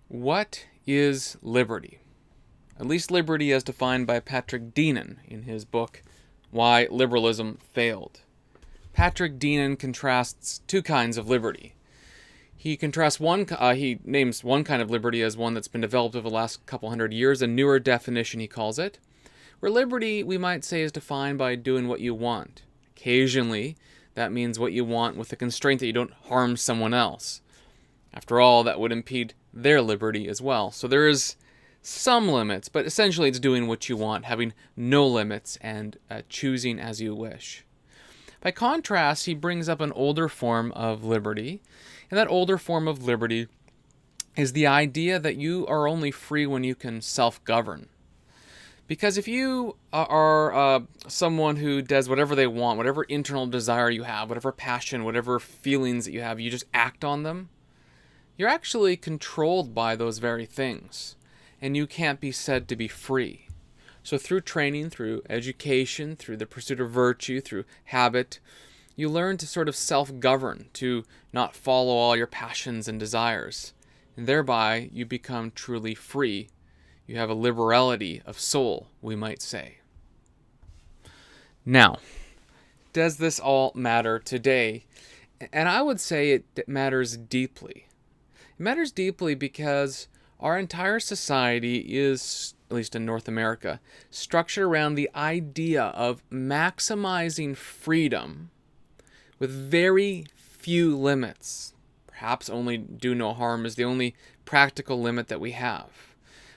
What is liberty? At least liberty as defined by Patrick Deneen in his book, Why Liberalism Failed. Patrick Deneen contrasts two kinds of liberty. He names one kind of liberty as one that's been developed over the last couple hundred years, a newer definition he calls it, where liberty, we might say, is defined by doing what you want. Occasionally, that means what you want with the constraint that you don't harm someone else. After all, that would impede their liberty as well. So there is some limits, but essentially it's doing what you want, having no limits, and choosing as you wish. By contrast, he brings up an older form of liberty, and that older form of liberty is the idea that you are only free when you can self-govern. Because if you are someone who does whatever they want, whatever internal desire you have, whatever passion, whatever feelings that you have, you just act on them, you're actually controlled by those very things, and you can't be said to be free. So through training, through education, through the pursuit of virtue, through habit, you learn to sort of self-govern, to not follow all your passions and desires, and thereby you become truly free. You have a liberality of soul, we might say. Now, does this all matter today? And I would say it matters deeply. It matters deeply because our entire society is, at least in North America, structured around the idea of maximizing freedom with very few limits. Perhaps only do no harm is the only practical limit that we have.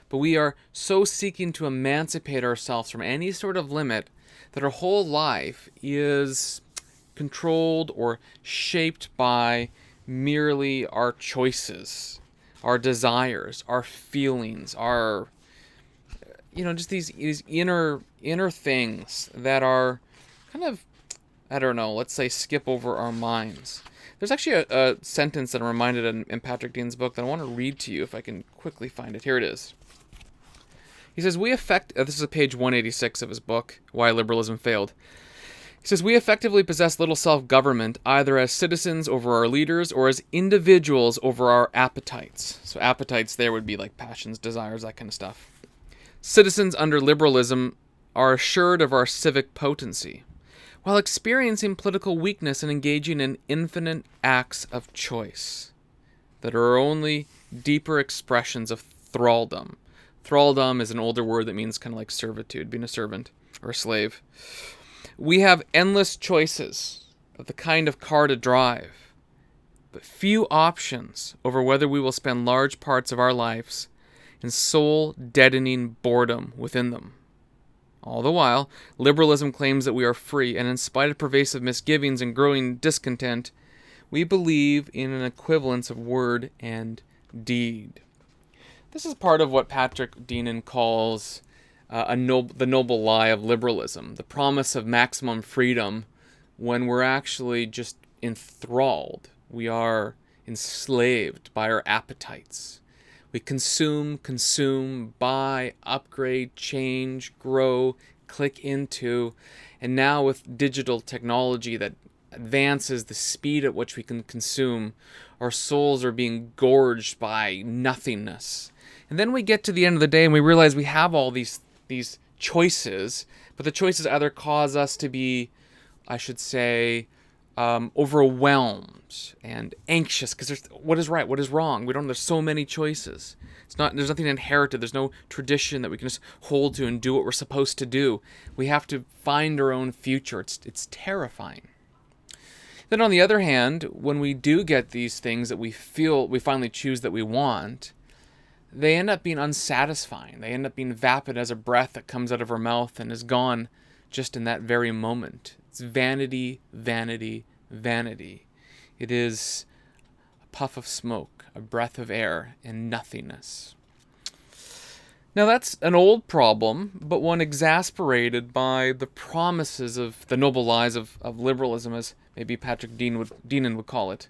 But we are so seeking to emancipate ourselves from any sort of limit that our whole life is controlled or shaped by merely our choices, our desires, our feelings, our, just these inner things that are kind of, I don't know, let's say skip over our minds. There's actually a sentence that I'm reminded in Patrick Deneen's book that I want to read to you if I can quickly find it. Here it is. He says, this is page 186 of his book, Why Liberalism Failed. He says, we effectively possess little self-government, either as citizens over our leaders or as individuals over our appetites. So appetites there would be like passions, desires, that kind of stuff. Citizens under liberalism are assured of our civic potency, while experiencing political weakness and engaging in infinite acts of choice that are only deeper expressions of thraldom. Thraldom is an older word that means kind of like servitude, being a servant or a slave. We have endless choices of the kind of car to drive, but few options over whether we will spend large parts of our lives in soul-deadening boredom within them. All the while, liberalism claims that we are free, and in spite of pervasive misgivings and growing discontent, we believe in an equivalence of word and deed. This is part of what Patrick Deneen calls the noble lie of liberalism, the promise of maximum freedom when we're actually just enthralled. We are enslaved by our appetites. We consume, buy, upgrade, change, grow, click into, and now with digital technology that advances the speed at which we can consume, our souls are being gorged by nothingness. And then we get to the end of the day and we realize we have all these choices, but the choices either cause us to be, I should say, overwhelmed and anxious because there's what is right, what is wrong. There's so many choices. There's nothing inherited. There's no tradition that we can just hold to and do what we're supposed to do. We have to find our own future. It's terrifying. Then on the other hand, when we do get these things that we feel we finally choose that we want, they end up being unsatisfying. They end up being vapid as a breath that comes out of our mouth and is gone just in that very moment. It's vanity, vanity, vanity. It is a puff of smoke, a breath of air, and nothingness. Now that's an old problem, but one exasperated by the promises of the noble lies of liberalism, as maybe Patrick Deneen would call it.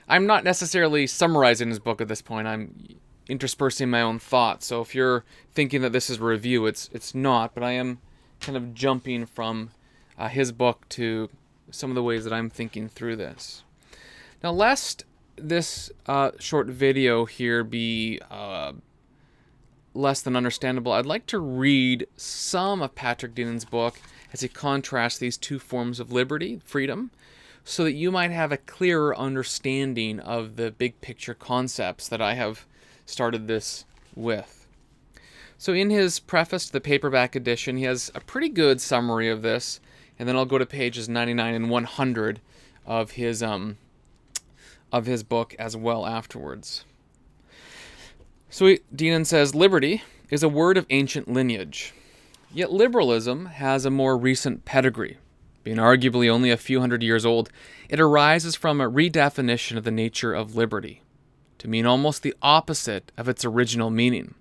I'm not necessarily summarizing his book at this point. I'm interspersing my own thoughts. So if you're thinking that this is a review, it's not, but I am kind of jumping from his book to some of the ways that I'm thinking through this. Now, lest this short video here be less than understandable, I'd like to read some of Patrick Deneen's book as he contrasts these two forms of liberty, freedom, so that you might have a clearer understanding of the big picture concepts that I have started this with. So in his preface to the paperback edition, he has a pretty good summary of this, and then I'll go to pages 99 and 100 of his book as well afterwards. So Deneen says, liberty is a word of ancient lineage, yet liberalism has a more recent pedigree. Being arguably only a few hundred years old, it arises from a redefinition of the nature of liberty, to mean almost the opposite of its original meaning.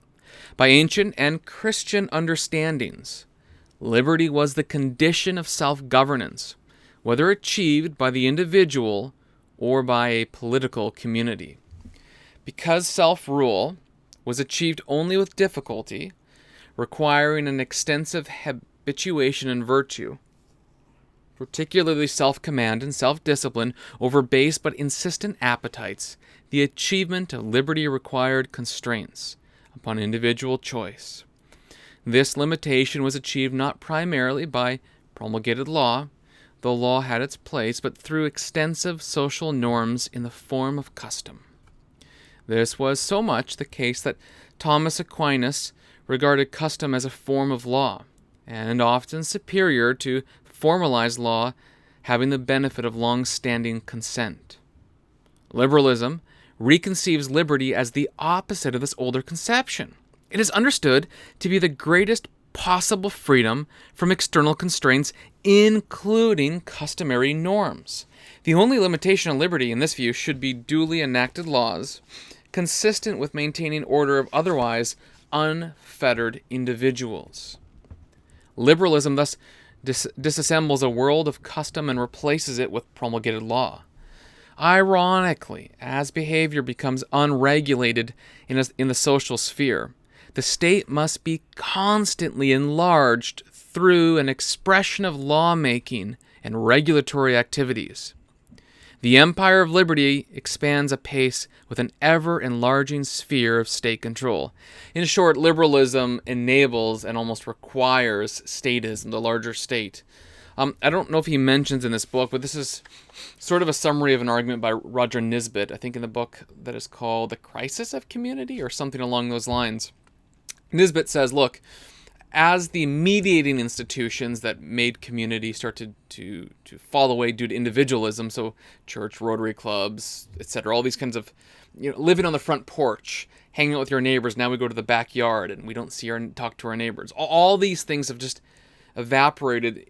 By ancient and Christian understandings, liberty was the condition of self-governance, whether achieved by the individual or by a political community. Because self-rule was achieved only with difficulty, requiring an extensive habituation in virtue, particularly self-command and self-discipline over base but insistent appetites, the achievement of liberty required constraints upon individual choice. This limitation was achieved not primarily by promulgated law, though law had its place, but through extensive social norms in the form of custom. This was so much the case that Thomas Aquinas regarded custom as a form of law, and often superior to formalized law, having the benefit of long-standing consent. Liberalism reconceives liberty as the opposite of this older conception. It is understood to be the greatest possible freedom from external constraints, including customary norms. The only limitation on liberty in this view should be duly enacted laws, consistent with maintaining order of otherwise unfettered individuals. Liberalism thus disassembles a world of custom and replaces it with promulgated law. Ironically, as behavior becomes unregulated in the social sphere, the state must be constantly enlarged through an expression of lawmaking and regulatory activities. The empire of liberty expands apace with an ever-enlarging sphere of state control. In short, liberalism enables and almost requires statism, the larger state. I don't know if he mentions in this book, but this is sort of a summary of an argument by Roger Nisbet, I think in the book that is called The Crisis of Community or something along those lines. Nisbet says, look, as the mediating institutions that made community start to fall away due to individualism, so church, Rotary clubs, etc., all these kinds of, living on the front porch, hanging out with your neighbors, now we go to the backyard and we don't see or talk to our neighbors. All these things have just evaporated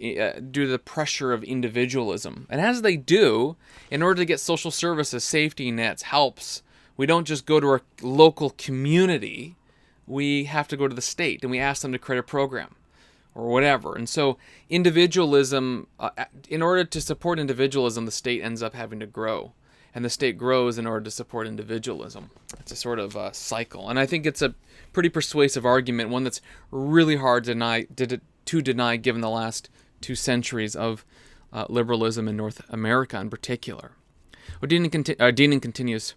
due to the pressure of individualism. And as they do, in order to get social services, safety nets, helps, we don't just go to our local community. We have to go to the state and we ask them to create a program or whatever. And so individualism, in order to support individualism, the state ends up having to grow. And the state grows in order to support individualism. It's a sort of cycle. And I think it's a pretty persuasive argument, one that's really hard to deny given the last 2 centuries of liberalism in North America in particular. Deneen continues,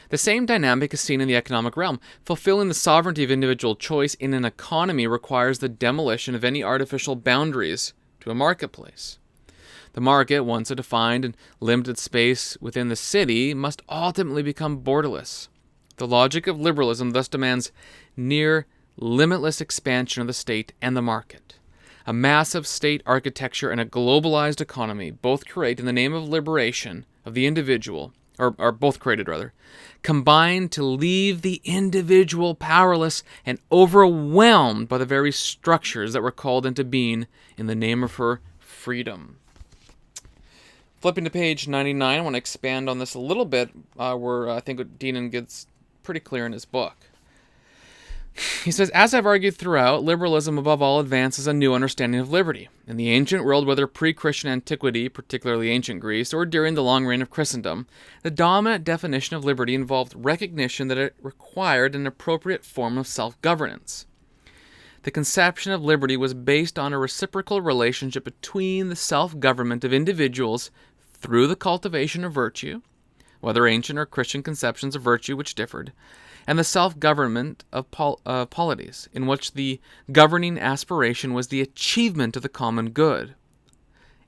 the same dynamic is seen in the economic realm. Fulfilling the sovereignty of individual choice in an economy requires the demolition of any artificial boundaries to a marketplace. The market, once a defined and limited space within the city, must ultimately become borderless. The logic of liberalism thus demands near limitless expansion of the state and the market. A massive state architecture and a globalized economy, both create in the name of liberation of the individual, or both created rather, combine to leave the individual powerless and overwhelmed by the very structures that were called into being in the name of her freedom. Flipping to page 99, I want to expand on this a little bit, where I think Deneen gets pretty clear in his book. He says, as I've argued throughout, liberalism above all advances a new understanding of liberty. In the ancient world, whether pre-Christian antiquity, particularly ancient Greece, or during the long reign of Christendom, the dominant definition of liberty involved recognition that it required an appropriate form of self-governance. The conception of liberty was based on a reciprocal relationship between the self-government of individuals through the cultivation of virtue, whether ancient or Christian conceptions of virtue which differed, and the self-government of polities, in which the governing aspiration was the achievement of the common good.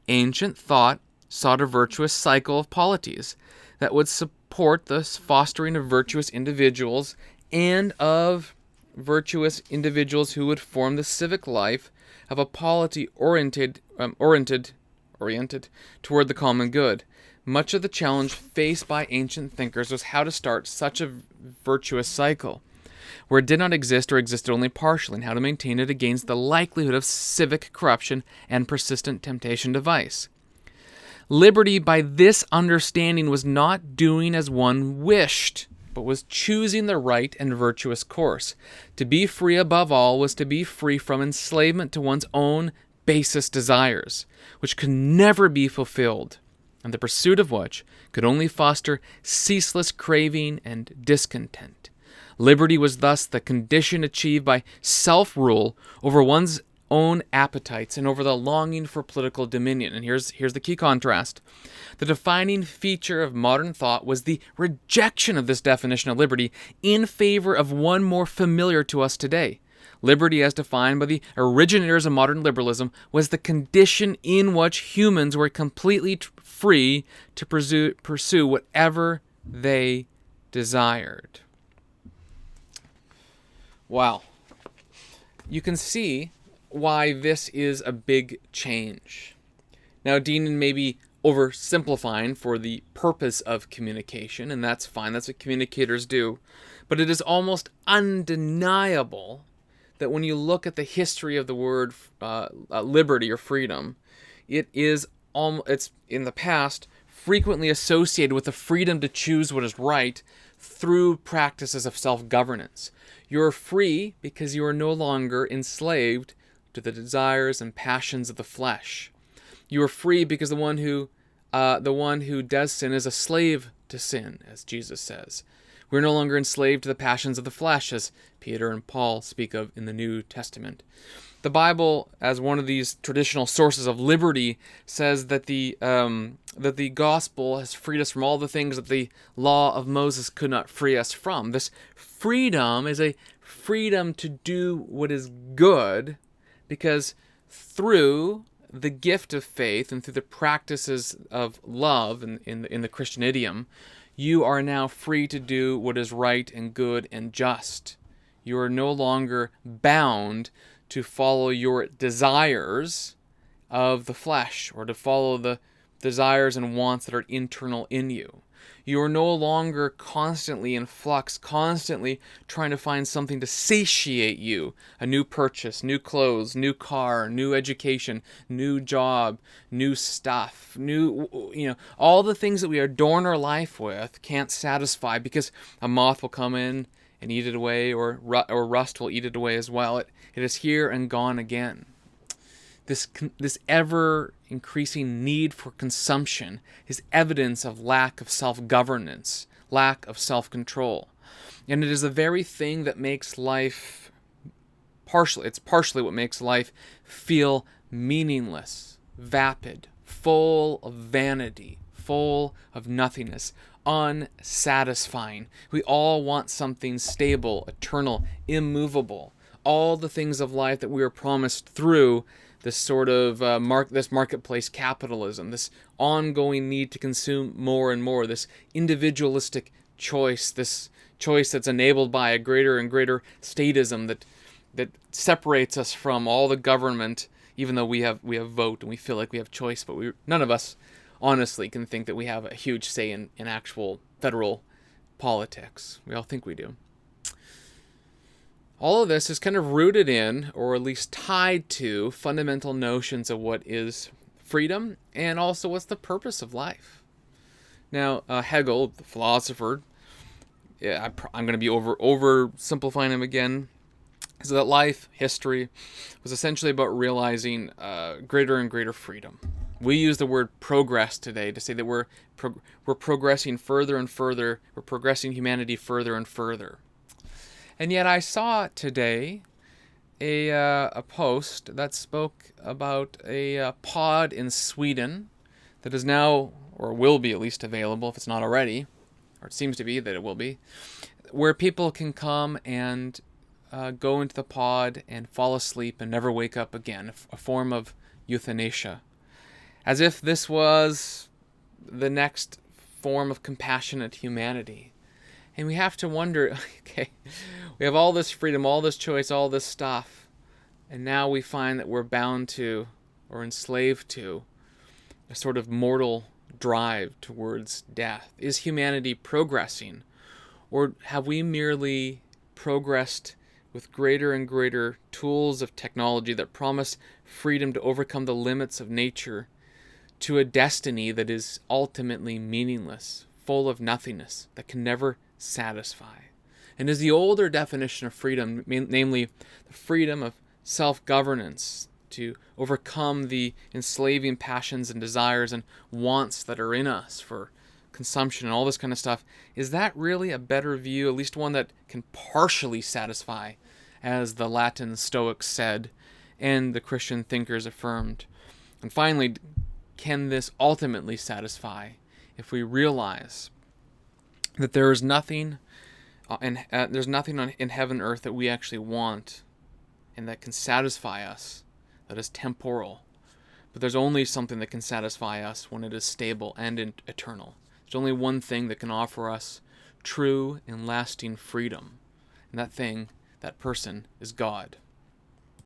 Ancient thought sought a virtuous cycle of polities that would support the fostering of virtuous individuals and of virtuous individuals who would form the civic life of a polity oriented toward the common good. Much of the challenge faced by ancient thinkers was how to start such a virtuous cycle, where it did not exist or existed only partially, and how to maintain it against the likelihood of civic corruption and persistent temptation to vice. Liberty, by this understanding, was not doing as one wished, but was choosing the right and virtuous course. To be free above all was to be free from enslavement to one's own basest desires, which could never be fulfilled, and the pursuit of which could only foster ceaseless craving and discontent. Liberty was thus the condition achieved by self-rule over one's own appetites and over the longing for political dominion. And here's the key contrast. The defining feature of modern thought was the rejection of this definition of liberty in favor of one more familiar to us today. Liberty, as defined by the originators of modern liberalism, was the condition in which humans were completely free to pursue whatever they desired. Wow. You can see why this is a big change. Now, Deneen may be oversimplifying for the purpose of communication, and that's fine. That's what communicators do. But it is almost undeniable that when you look at the history of the word liberty or freedom, it's in the past frequently associated with the freedom to choose what is right through practices of self-governance. You're free because you are no longer enslaved to the desires and passions of the flesh. You are free because the one who does sin is a slave to sin, as Jesus says. We're no longer enslaved to the passions of the flesh, as Peter and Paul speak of in the New Testament. The Bible, as one of these traditional sources of liberty, says that the gospel has freed us from all the things that the law of Moses could not free us from. This freedom is a freedom to do what is good, because through the gift of faith and through the practices of love in the Christian idiom, you are now free to do what is right and good and just. You are no longer bound to follow your desires of the flesh or to follow the desires and wants that are internal in you. You are no longer constantly in flux, constantly trying to find something to satiate you. A new purchase, new clothes, new car, new education, new job, new stuff, all the things that we adorn our life with can't satisfy because a moth will come in and eat it away, or rust will eat it away as well. It is here and gone again. This ever-increasing need for consumption is evidence of lack of self-governance, lack of self-control. And it is the very thing that makes life partially what makes life feel meaningless, vapid, full of vanity, full of nothingness, unsatisfying. We all want something stable, eternal, immovable. All the things of life that we are promised through this sort of this marketplace capitalism, this ongoing need to consume more and more, this individualistic choice, this choice that's enabled by a greater and greater statism that separates us from all the government, even though we have vote and we feel like we have choice, but none of us honestly can think that we have a huge say in actual federal politics. We all think we do. All of this is kind of rooted in, or at least tied to, fundamental notions of what is freedom and also what's the purpose of life. Now, Hegel, the philosopher, I'm going to be oversimplifying him again, so that life, history, was essentially about realizing greater and greater freedom. We use the word progress today to say that we're progressing further and further, we're progressing humanity further and further. And yet I saw today a post that spoke about a pod in Sweden that is now, or will be at least available if it's not already, or it seems to be that it will be, where people can come and go into the pod and fall asleep and never wake up again, a form of euthanasia. As if this was the next form of compassionate humanity. And we have to wonder, okay, we have all this freedom, all this choice, all this stuff, and now we find that we're bound to, or enslaved to, a sort of mortal drive towards death. Is humanity progressing? Or have we merely progressed with greater and greater tools of technology that promise freedom to overcome the limits of nature to a destiny that is ultimately meaningless, full of nothingness, that can never satisfy? And is the older definition of freedom, namely the freedom of self-governance, to overcome the enslaving passions and desires and wants that are in us for consumption and all this kind of stuff, is that really a better view, at least one that can partially satisfy, as the Latin Stoics said and the Christian thinkers affirmed? And finally, can this ultimately satisfy if we realize that there is nothing in heaven and earth that we actually want and that can satisfy us, that is temporal, but there's only something that can satisfy us when it is stable and eternal. There's only one thing that can offer us true and lasting freedom, and that thing, that person, is God.